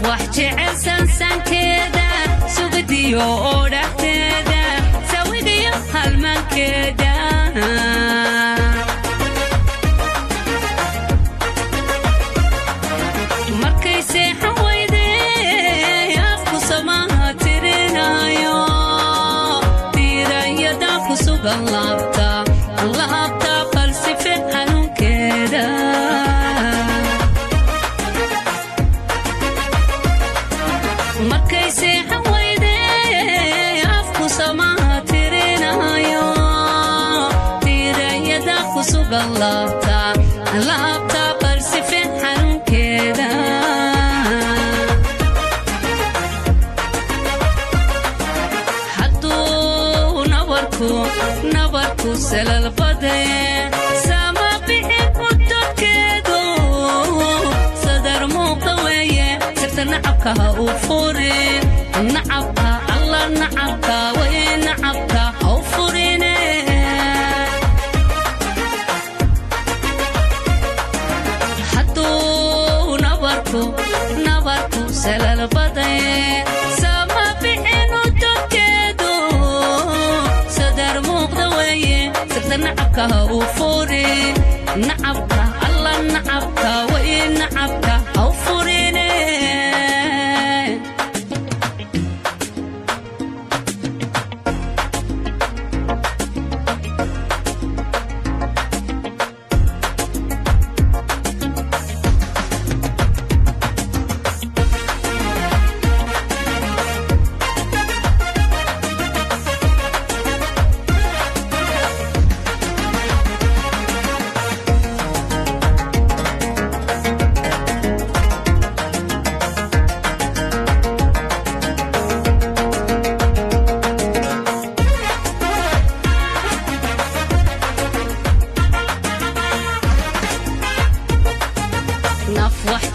wax jecel sansankeeda sugdiyo oo dhaxteeda sawigiyo halmankeeda markay seexan weyday afku samaha tirinayo diirayada ku sugan laabta falsife xanuunkeeda markay seexan weyday afku samaha tirinayo diirayada ku sugan laabta falsife xanuunkeeda hadduu nabarku salal baday sama bixin muddokeedu sadar muuqda weeye sirta nacabka ha u furin nacabka alla nacabka way nacabka ha u furine hadduu nabarku salal baday sama bixin muddokeedu sadar muuqda weeye sirta nacabka ha u furin nacabka alla nacabka way nacabka ha u furine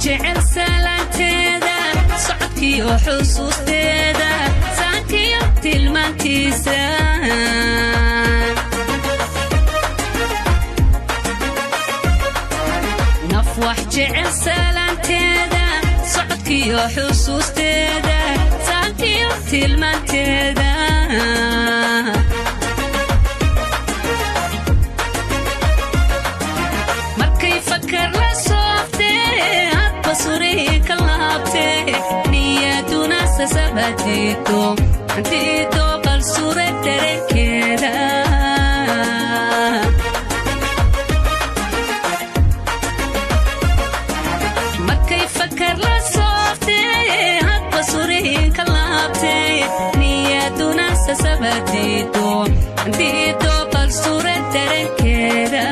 jecel salaanteeda socodkiyo xusuusteeda saankiyo tilmaantiisa naf wax jecel salaanteeda socodkiyo xusuusteeda saankiyo tilmaanteeda markay fakar la surika laabte niyaduna sasabadito dito bal sure terekeeda markay fakar la soofte hadba surika laabte niyaduna sasabadito dito bal sure terekeeda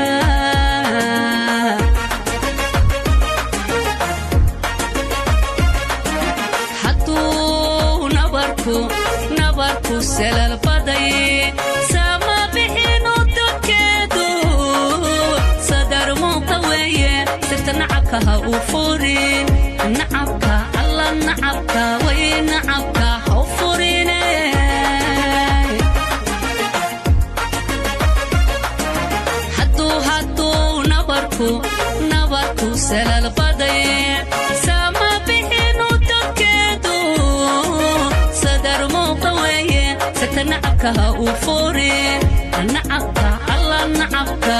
nabarku salal baday sama bixin muddokeedu sadar muuqda weeye sirta nacabka ha u furin nacabka alla nacabka way nacabka ha u furine hadduu nabarku salal baday sama bixin muddokeedu sadar muuqda weeye sirta nacabka ha u furin nacabka alla nacabka